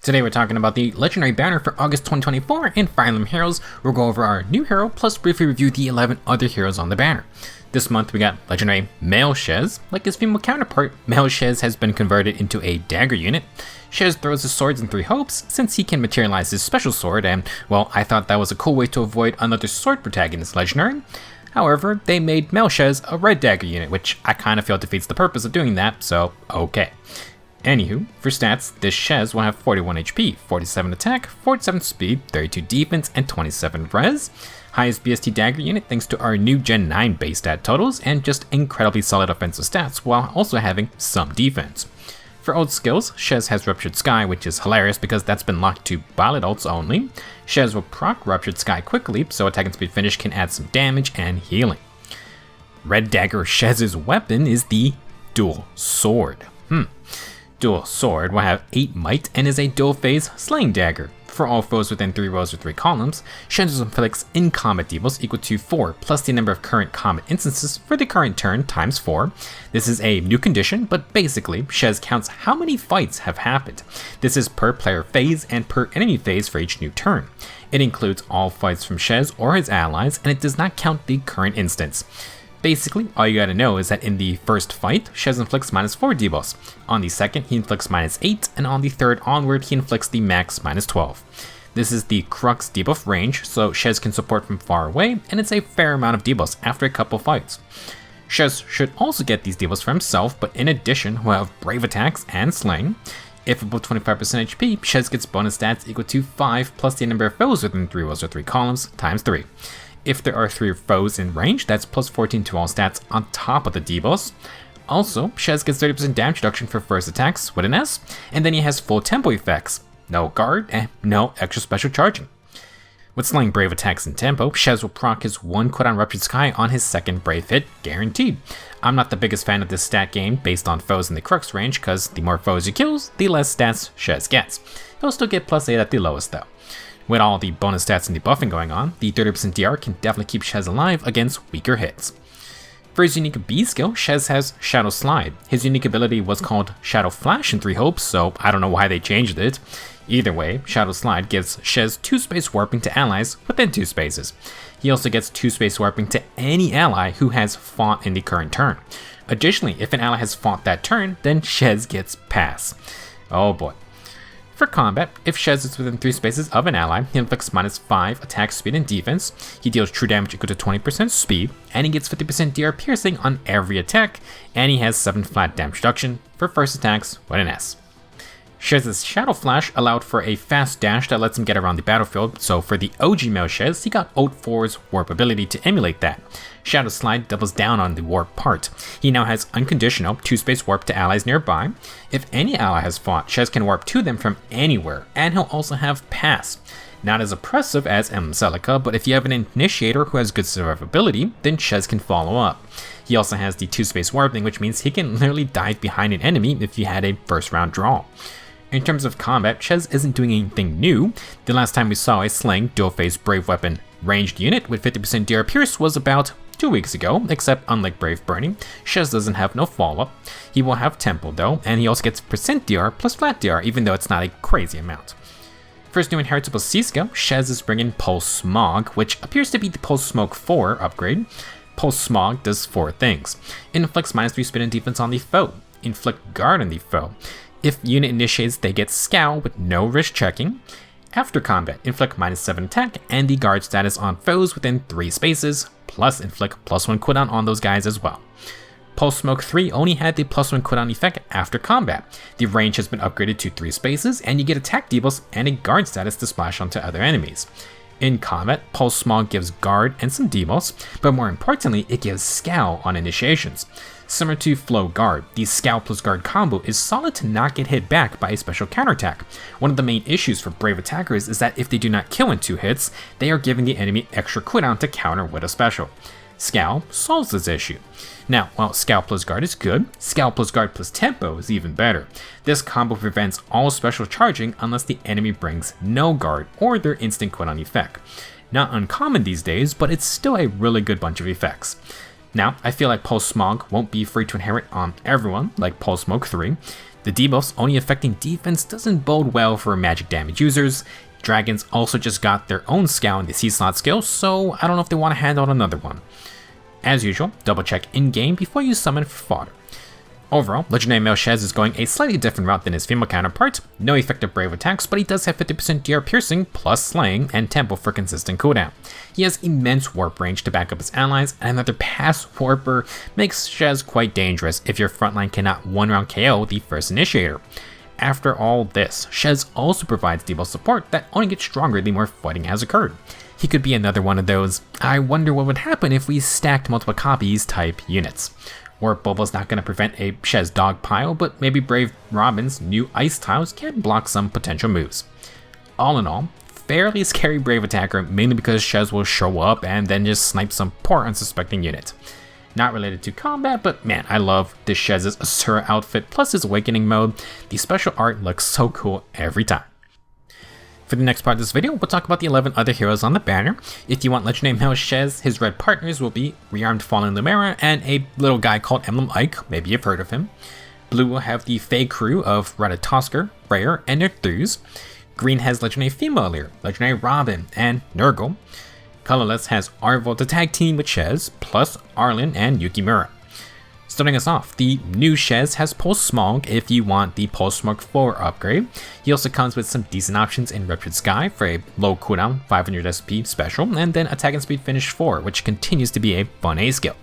Today we're talking about the legendary banner for August 2024 in Fire Emblem Heroes. We'll go over our new hero, plus briefly review the 11 other heroes on the banner. This month we got legendary Male Shez. Like his female counterpart, Male Shez has been converted into a Dagger unit. Shez throws his swords in 3 hopes, since he can materialize his special sword, and, well, I thought that was a cool way to avoid another sword protagonist legendary. However, they made Male Shez a red Dagger unit, which I kind of feel defeats the purpose of doing that, so okay. Anywho, for stats, this Shez will have 41 HP, 47 attack, 47 speed, 32 defense, and 27 res. Highest BST Dagger unit thanks to our new Gen 9 base stat totals, and just incredibly solid offensive stats while also having some defense. For ult skills, Shez has Ruptured Sky, which is hilarious because that's been locked to Violet ults only. Shez will proc Ruptured Sky quickly, so attack and speed finish can add some damage and healing. Red Dagger Shez's weapon is the Dual Sword. Dual Sword will have 8 might and is a dual phase slaying dagger. For all foes within 3 rows or 3 columns, Shez inflicts in combat debuffs equal to 4 plus the number of current combat instances for the current turn times 4. This is a new condition, but basically, Shez counts how many fights have happened. This is per player phase and per enemy phase for each new turn. It includes all fights from Shez or his allies, and it does not count the current instance. Basically, all you gotta know is that in the first fight, Shez inflicts -4 debuffs. On the second, he inflicts -8, and on the third onward, he inflicts the max -12. This is the crux debuff range, so Shez can support from far away, and it's a fair amount of debuffs after a couple fights. Shez should also get these debuffs for himself, but in addition, will have brave attacks and slaying. If above 25% HP, Shez gets bonus stats equal to 5 plus the number of foes within 3 rows or 3 columns times 3. If there are 3 foes in range, that's plus 14 to all stats on top of the debuffs. Also, Shez gets 30% damage reduction for first attacks with an S, and then he has full tempo effects. No guard, and no extra special charging. With slaying brave attacks and tempo, Shez will proc his 1 cooldown Ruptured Sky on his second brave hit, guaranteed. I'm not the biggest fan of this stat gain based on foes in the crux range, cause the more foes he kills, the less stats Shez gets. He'll still get +8 at the lowest though. With all the bonus stats and debuffing going on, the 30% DR can definitely keep Shez alive against weaker hits. For his unique B skill, Shez has Shadow Slide. His unique ability was called Shadow Flash in 3 hopes, so I don't know why they changed it. Either way, Shadow Slide gives Shez 2 space warping to allies within 2 spaces. He also gets 2 space warping to any ally who has fought in the current turn. Additionally, if an ally has fought that turn, then Shez gets Pass. Oh boy. For combat, if Shez is within 3 spaces of an ally, he inflicts -5 attack speed and defense, he deals true damage equal to 20% speed, and he gets 50% DR piercing on every attack, and he has 7 flat damage reduction for first attacks with an S. Shez's Shadow Flash allowed for a fast dash that lets him get around the battlefield, so for the OG Male Shez, he got ult 4's warp ability to emulate that. Shadow Slide doubles down on the warp part. He now has unconditional 2-space warp to allies nearby. If any ally has fought, Shez can warp to them from anywhere, and he'll also have Pass. Not as oppressive as Celica, but if you have an initiator who has good survivability, then Shez can follow up. He also has the 2-space warping, which means he can literally dive behind an enemy if you had a first round draw. In terms of combat, Shez isn't doing anything new. The last time we saw a slaying dual-phase brave weapon ranged unit with 50% DR Pierce was about 2 weeks ago, except unlike Brave Burning, Shez doesn't have no follow-up. He will have Tempo though, and he also gets % DR plus flat DR, even though it's not a crazy amount. For his new inheritable C skill, Shez is bringing Pulse Smog, which appears to be the Pulse Smoke 4 upgrade. Pulse Smog does 4 things. It inflicts -3 speed and defense on the foe, inflict guard on the foe. If unit initiates, they get Scowl with no risk checking. After combat, inflict -7 attack and the guard status on foes within 3 spaces, plus inflict +1 cooldown on those guys as well. Pulse Smoke 3 only had the +1 cooldown effect after combat. The range has been upgraded to 3 spaces, and you get attack debuffs and a guard status to splash onto other enemies. In combat, Pulse Smog gives guard and some debuffs, but more importantly, it gives Scowl on initiations. Similar to Flow Guard, the Scowl plus Guard combo is solid to not get hit back by a special counterattack. One of the main issues for brave attackers is that if they do not kill in 2 hits, they are giving the enemy extra cooldown to counter with a special. Scowl solves this issue. Now, while Scowl plus Guard is good, Scowl plus Guard plus Tempo is even better. This combo prevents all special charging unless the enemy brings no guard or their instant cooldown effect. Not uncommon these days, but it's still a really good bunch of effects. Now, I feel like Pulse Smog won't be free to inherit on everyone, like Pulse Smoke 3. The debuffs only affecting defense doesn't bode well for magic damage users. Dragons also just got their own scout in the C-slot skill, so I don't know if they want to hand out another one. As usual, double check in-game before you summon for fodder. Overall, legendary Male Shez is going a slightly different route than his female counterpart. No effective brave attacks, but he does have 50% DR piercing plus slaying and tempo for consistent cooldown. He has immense warp range to back up his allies, and another pass warper makes Shez quite dangerous if your frontline cannot one-round KO the first initiator. After all this, Shez also provides debuff support that only gets stronger the more fighting has occurred. He could be another one of those, I wonder what would happen if we stacked multiple copies type units. Warp Bubble's not going to prevent a Shez dog pile, but maybe Brave Robin's new ice tiles can block some potential moves. All in all, fairly scary Brave attacker, mainly because Shez will show up and then just snipe some poor unsuspecting unit. Not related to combat, but man, I love this Shez's Asura outfit plus his awakening mode. The special art looks so cool every time. For the next part of this video, we'll talk about the 11 other heroes on the banner. If you want legendary Male Shez, his red partners will be Rearmed Fallen Lumera and a little guy called Emblem Ike, maybe you've heard of him. Blue will have the Fey crew of Ratatoskr, Freyr, and Nerthuz. Green has legendary female Alear, legendary Robin, and Nergal. Colorless has Arval to tag team with Shez, plus Arlen and Yukimura. Starting us off, the new Shez has Pulse Smog if you want the Pulse Smog 4 upgrade. He also comes with some decent options in Ruptured Sky for a low cooldown 500 SP special, and then Attack and Speed Finish 4, which continues to be a fun A skill.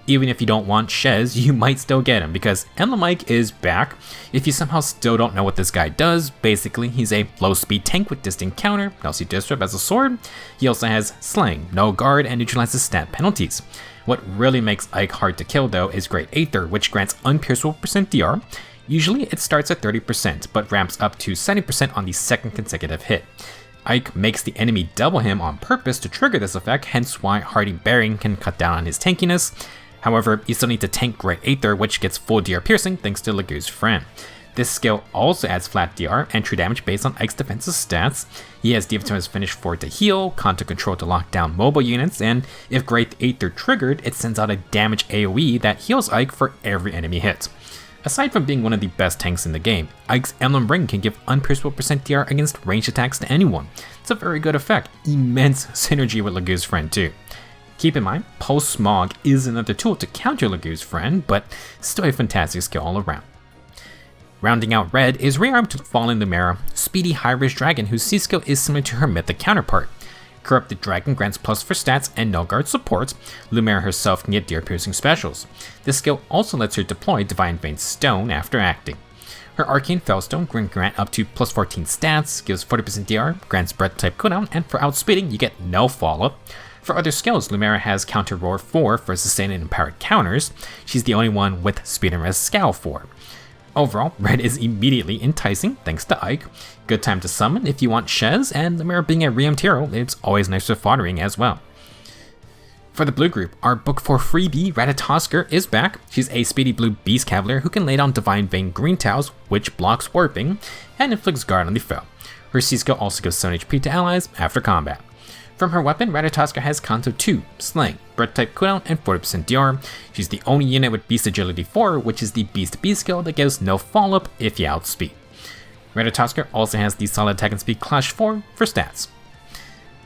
Even if you don't want Shez, you might still get him, because Emblem Ike is back. If you somehow still don't know what this guy does, basically he's a low speed tank with distant counter, LC Disrupt as a sword. He also has Slaying, no guard, and neutralizes stat penalties. What really makes Ike hard to kill though is Great Aether, which grants unpierceable % DR. Usually it starts at 30%, but ramps up to 70% on the second consecutive hit. Ike makes the enemy double him on purpose to trigger this effect, hence why Hardy Bearing can cut down on his tankiness. However, you still need to tank Great Aether, which gets full DR piercing thanks to Lagoo's friend. This skill also adds flat DR and true damage based on Ike's defensive stats. He has Defensive Finish 4 to heal, Conto Control to lock down mobile units, and if Great Aether triggered, it sends out a damage AoE that heals Ike for every enemy hit. Aside from being one of the best tanks in the game, Ike's Emblem Ring can give unpierceable % DR against ranged attacks to anyone. It's a very good effect, immense synergy with Lagoo's friend too. Keep in mind, Pulse Smog is another tool to counter Lagoo's friend, but still a fantastic skill all around. Rounding out red is Rearmed Fallen Lumera, speedy high-risk dragon whose C-skill is similar to her mythic counterpart. Corrupted Dragon grants plus for stats and no guard support. Lumera herself can get DR piercing specials. This skill also lets her deploy Divine Vein Stone after acting. Her Arcane Fellstone can grant up to plus 14 stats, gives 40% DR, grants breath type cooldown, and for outspeeding you get no follow-up. For other skills, Lumera has Counter Roar 4 for sustained and empowered counters. She's the only one with Speed and Res Scowl 4. Overall, red is immediately enticing thanks to Ike. Good time to summon if you want Shez, and Lumera being a Rearmed hero, it's always nice for foddering as well. For the blue group, our book 4 freebie Ratatoskr is back. She's a speedy blue beast cavalier who can lay down Divine Vein green tiles, which blocks warping, and inflicts guard on the foe. Her C-skill also gives 7 HP to allies after combat. From her weapon, Ratatoskr has Conto 2, Slaying, Breath type cooldown, and 40% DR. She's the only unit with Beast Agility 4, which is the Beast B skill that gives no follow-up if you outspeed. Ratatoskr also has the Solid Attack and Speed Clash 4 for stats.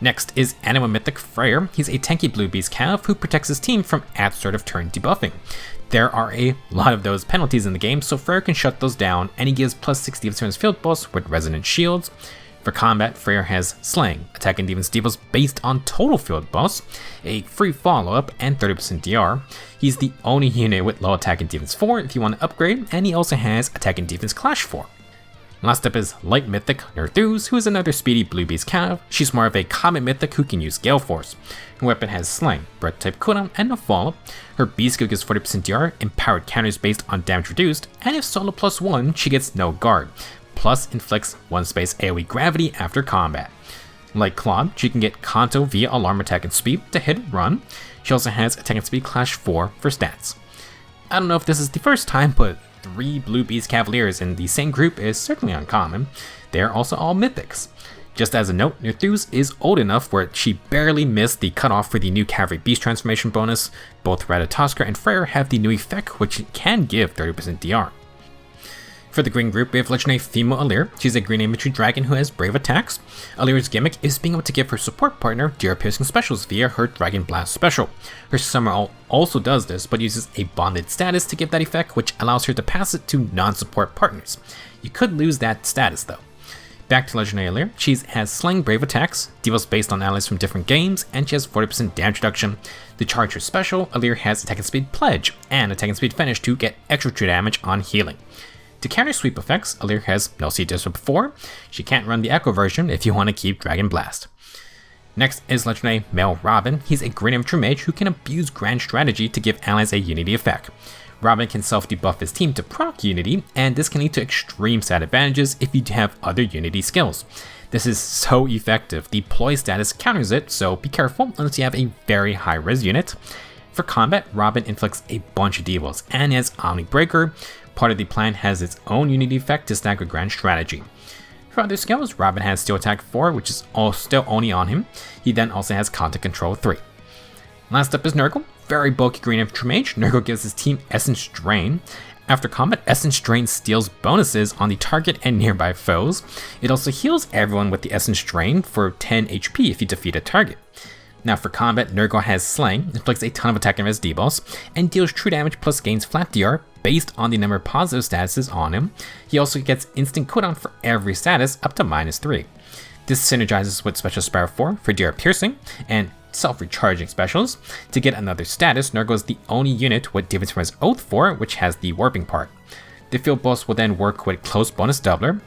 Next is Anima Mythic Freyr. He's a tanky blue beast cav who protects his team from at start of turn debuffing. There are a lot of those penalties in the game, so Freyr can shut those down, and he gives plus 60 of his field boss with Resonant Shields. For combat, Freyr has Slaying, Attack and Defense debuffs based on total field boss, a free follow-up, and 30% DR. He's the only unit with low Attack and Defense 4 if you want to upgrade, and he also has Attack and Defense Clash 4. Last up is Light Mythic Nerthuz, who is another speedy blue beast cav. She's more of a common mythic who can use Gale Force. Her weapon has Slaying, Breath type cooldown, and no follow-up. Her B skill gives 40% DR, empowered counters based on damage reduced, and if solo +1, she gets no guard. Plus inflicts 1 space AoE gravity after combat. Like Claude, she can get Conto via Alarm Attack and Speed to hit and run. She also has Attack and Speed Clash 4 for stats. I don't know if this is the first time, but 3 Blue Beast Cavaliers in the same group is certainly uncommon. They're also all mythics. Just as a note, Nerthuz is old enough where she barely missed the cutoff for the new Cavalry Beast transformation bonus. Both Ratatoskr and Freyr have the new effect, which can give 30% DR. For the green group, we have legendary female Alear. She's a green infantry dragon who has brave attacks. Alear's gimmick is being able to give her support partner deer piercing specials via her Dragon Blast special. Her summer also does this, but uses a bonded status to give that effect, which allows her to pass it to non-support partners. You could lose that status though. Back to legendary Alear, she has slang brave attacks, debuffs based on allies from different games, and she has 40% damage reduction. To charge her special, Alear has attack and speed pledge and attack and speed finish to get extra true damage on healing. To counter sweep effects, Alear has no C disrupt 4. She can't run the Echo version if you want to keep Dragon Blast. Next is legendary Male Robin. He's a green infantry mage who can abuse grand strategy to give allies a unity effect. Robin can self-debuff his team to proc unity, and this can lead to extreme stat advantages if you have other unity skills. This is so effective. The ploy status counters it, so be careful unless you have a very high res unit. For combat, Robin inflicts a bunch of debuffs and has Omni Breaker. Part of the plan has its own unity effect to stack with grand strategy. For other skills, Robin has Steel Attack 4, which is still only on him. He then also has Content Control 3. Last up is Nergal. Very bulky green infantry mage. Nergal gives his team Essence Drain. After combat, Essence Drain steals bonuses on the target and nearby foes. It also heals everyone with the Essence Drain for 10 HP if you defeat a target. Now for combat, Nergal has Slang, inflicts a ton of attack and res debuffs, and deals true damage plus gains flat DR based on the number of positive statuses on him. He also gets instant cooldown for every status up to -3. This synergizes with Special Sparrow 4 for DR piercing, and self-recharging specials. To get another status, Nergal is the only unit with Defense from his Oath 4, which has the warping part. The field boss will then work with Close Bonus Doubler.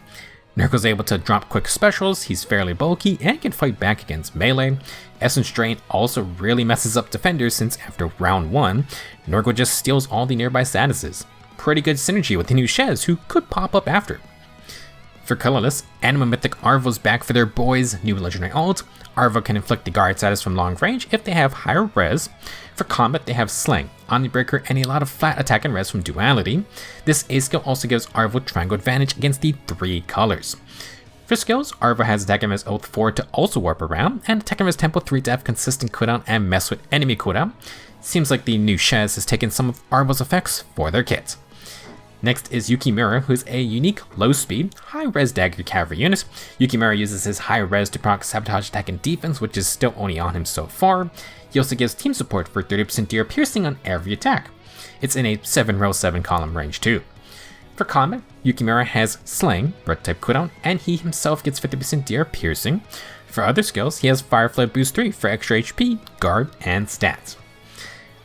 Nergal's able to drop quick specials, he's fairly bulky, and can fight back against melee. Essence Drain also really messes up defenders since after round 1, Nergal just steals all the nearby statuses. Pretty good synergy with the new Shez, who could pop up after. For Colorless, Anima Mythic Arval's back for their boys' new legendary ult. Arval can inflict the guard status from long range if they have higher res. For combat, they have Slang, Omnibreaker, and a lot of flat attack and res from Duality. This A skill also gives Arval triangle advantage against the 3 colors. For skills, Arval has Dagger and Oath 4 to also warp around, and Attack and Tempo 3 to have consistent cooldown and mess with enemy cooldown. Seems like the new Shez has taken some of Arval's effects for their kit. Next is Yukimura, who is a unique low-speed, high-res dagger cavalry unit. Yukimura uses his high res to proc sabotage attack and defense, which is still only on him so far. He also gives team support for 30% DR piercing on every attack. It's in a 7-row 7-column range too. For combat, Yukimura has Slang, breath type cooldown, and he himself gets 50% DR piercing. For other skills, he has Firefly Boost 3 for extra HP, guard, and stats.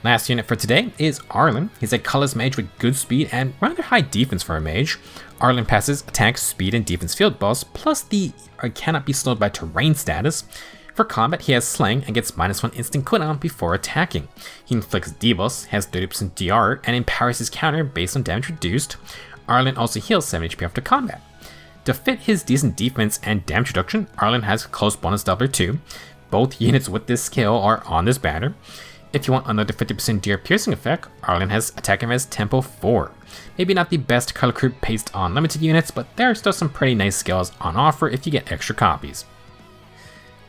Last unit for today is Arlen. He's a colorless mage with good speed and rather high defense for a mage. Arlen passes attack, speed, and defense field boss, plus the cannot be slowed by terrain status. For combat, he has Slang and gets -1 instant cooldown before attacking. He inflicts debuffs, has 30% DR, and empowers his counter based on damage reduced. Arlen also heals 7 HP after combat. To fit his decent defense and damage reduction, Arlen has Close Bonus Doubler 2. Both units with this skill are on this banner. If you want another 50% DR piercing effect, Arlen has Attack and Res Tempo 4. Maybe not the best color group based on limited units, but there are still some pretty nice skills on offer if you get extra copies.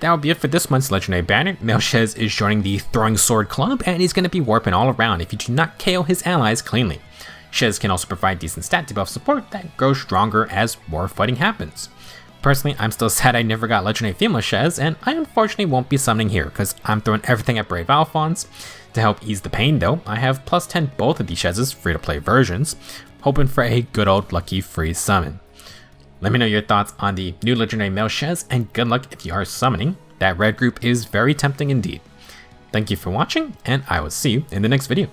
That will be it for this month's legendary banner. Male Shez is joining the Throwing Sword Club, and he's going to be warping all around if you do not KO his allies cleanly. Shez can also provide decent stat debuff support that grows stronger as more fighting happens. Personally, I'm still sad I never got legendary female Shez, and I unfortunately won't be summoning here because I'm throwing everything at Brave Alphonse. To help ease the pain though, I have +10 both of these Shez's free-to-play versions, hoping for a good old lucky free summon. Let me know your thoughts on the new legendary Male Shez, and good luck if you are summoning. That red group is very tempting indeed. Thank you for watching, and I will see you in the next video.